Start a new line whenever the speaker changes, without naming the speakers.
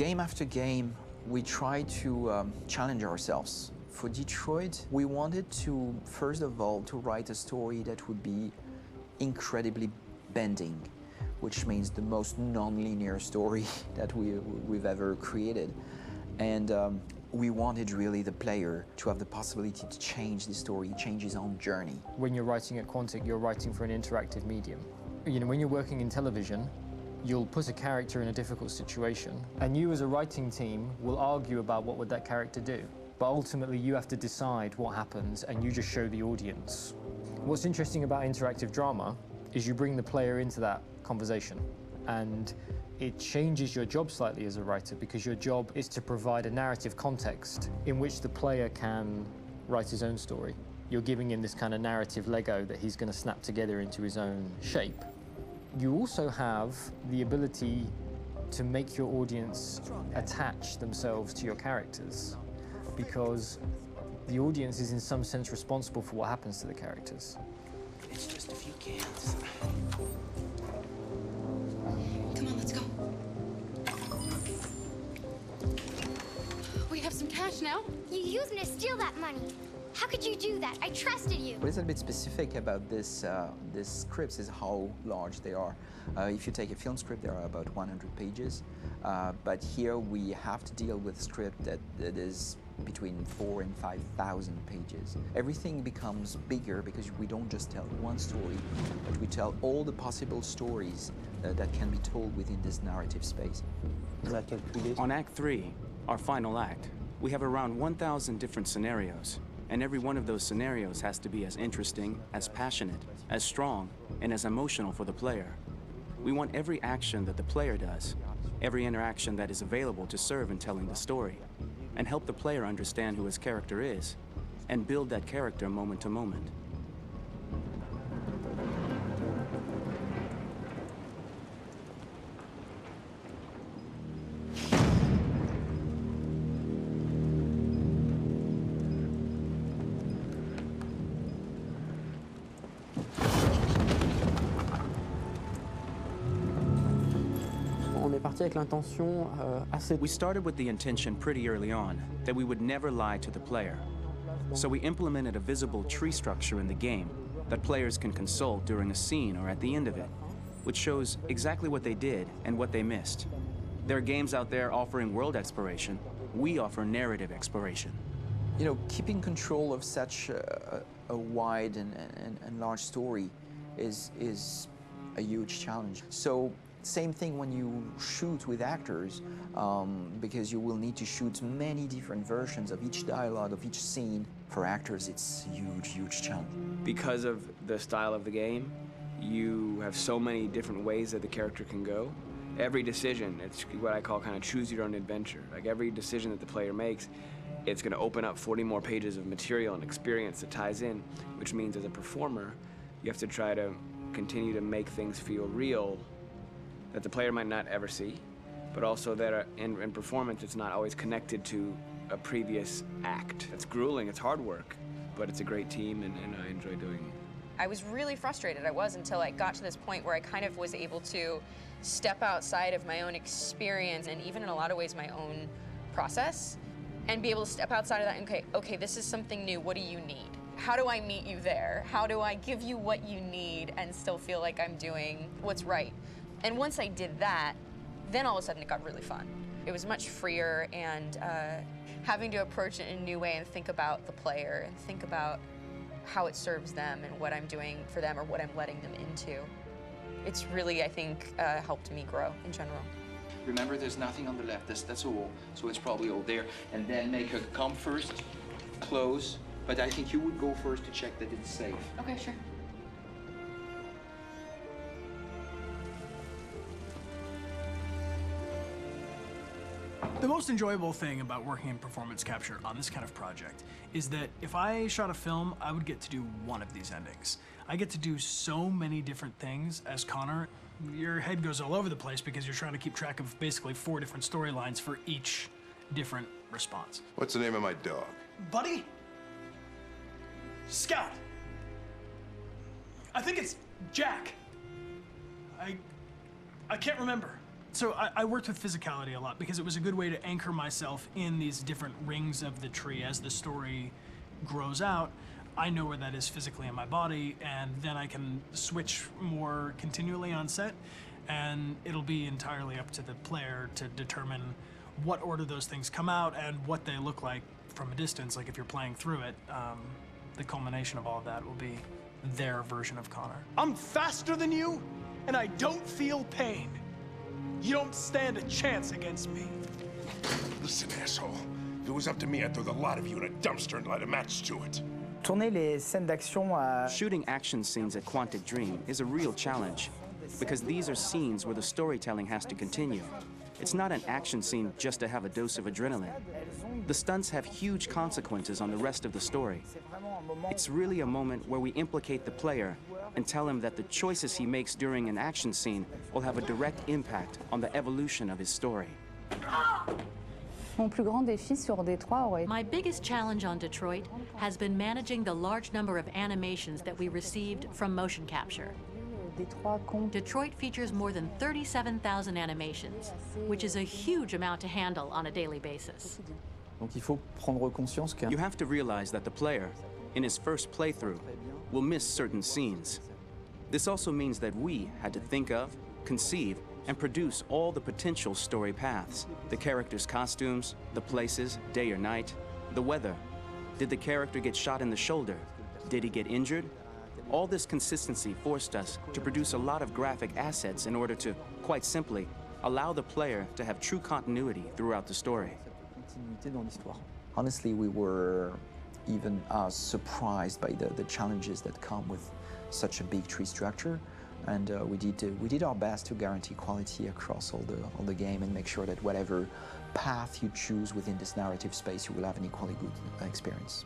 Game after game, we try to challenge ourselves. For Detroit, we wanted to, first of all, to write a story that would be incredibly bending, which means the most non-linear story that we've ever created. And we wanted really the player to have the possibility to change the story, change his own journey.
When you're writing at Quantic, you're writing for an interactive medium. You know, when you're working in television, you'll put a character in a difficult situation, and you as a writing team will argue about what would that character do. But ultimately, you have to decide what happens, and you just show the audience. What's interesting about interactive drama is you bring the player into that conversation, and it changes your job slightly as a writer, because your job is to provide a narrative context in which the player can write his own story. You're giving him this kind of narrative Lego that he's going to snap together into his own shape. You also have the ability to make your audience attach themselves to your characters, because the audience is in some sense responsible for what happens to the characters.
It's just a few cans.
Come on, let's go. We have some cash now.
You used me to steal that money. How could you do that? I trusted you.
What is a bit specific about these scripts is how large they are. If you take a film script, there are about 100 pages. But here we have to deal with a script that is between 4,000 and 5,000 pages. Everything becomes bigger because we don't just tell one story, but we tell all the possible stories that can be told within this narrative space.
On Act 3, our final act, we have around 1,000 different scenarios. And every one of those scenarios has to be as interesting, as passionate, as strong, and as emotional for the player. We want every action that the player does, every interaction that is available to serve in telling the story, and help the player understand who his character is, and build that character moment to moment. We started with the intention pretty early on that we would never lie to the player. So we implemented a visible tree structure in the game that players can consult during a scene or at the end of it, which shows exactly what they did and what they missed. There are games out there offering world exploration. We offer narrative exploration.
You know, keeping control of such a wide and large story is a huge challenge. So same thing when you shoot with actors, because you will need to shoot many different versions of each dialogue, of each scene. For actors, it's a huge, huge challenge.
Because of the style of the game, you have so many different ways that the character can go. Every decision, it's what I call kind of choose your own adventure. Like every decision that the player makes, it's going to open up 40 more pages of material and experience that ties in, which means as a performer, you have to try to continue to make things feel real that the player might not ever see, but also that in performance it's not always connected to a previous act. It's grueling, it's hard work, but it's a great team and I enjoy doing it.
I was really frustrated, until I got to this point where I kind of was able to step outside of my own experience and even in a lot of ways my own process and be able to step outside of that and okay, this is something new, what do you need? How do I meet you there? How do I give you what you need and still feel like I'm doing what's right? And once I did that, then all of a sudden it got really fun. It was much freer and having to approach it in a new way and think about the player and think about how it serves them and what I'm doing for them or what I'm letting them into. It's really, I think, helped me grow in general.
Remember, there's nothing on the left, that's a wall, so it's probably all there. And then make her come first, close, but I think you would go first to check that it's safe.
Okay, sure.
The most enjoyable thing about working in performance capture on this kind of project is that if I shot a film, I would get to do one of these endings. I get to do so many different things as Connor. Your head goes all over the place because you're trying to keep track of basically 4 different storylines for each different response.
What's the name of my dog?
Buddy? Scout. I think it's Jack. I can't remember. So I worked with physicality a lot because it was a good way to anchor myself in these different rings of the tree. As the story grows out, I know where that is physically in my body, and then I can switch more continually on set, and it'll be entirely up to the player to determine what order those things come out and what they look like from a distance. Like if you're playing through it, the culmination of all of that will be their version of Connor.
I'm faster than you, and I don't feel pain. You don't stand a chance against me.
Listen, asshole. If it was up to me, I'd throw the lot of you in a dumpster and light a match to it.
Tourner les scènes d'action à...
Shooting action scenes at Quantic Dream is a real challenge, because these are scenes where the storytelling has to continue. It's not an action scene just to have a dose of adrenaline. The stunts have huge consequences on the rest of the story. It's really a moment where we implicate the player and tell him that the choices he makes during an action scene will have a direct impact on the evolution of his story.
Mon plus grand défi sur Detroit aurait...
My biggest challenge on Detroit has been managing the large number of animations that we received from motion capture. Detroit features more than 37,000 animations, which is a huge amount to handle on a daily basis.
Donc il faut prendre conscience que...
You have to realize that the player, in his first playthrough, will miss certain scenes. This also means that we had to think of, conceive, and produce all the potential story paths. The characters' costumes, the places, day or night, the weather. Did the character get shot in the shoulder? Did he get injured? All this consistency forced us to produce a lot of graphic assets in order to, quite simply, allow the player to have true continuity throughout the story.
Honestly, we were even surprised by the challenges that come with such a big tree structure, and we did our best to guarantee quality across all the game and make sure that whatever path you choose within this narrative space, you will have an equally good experience.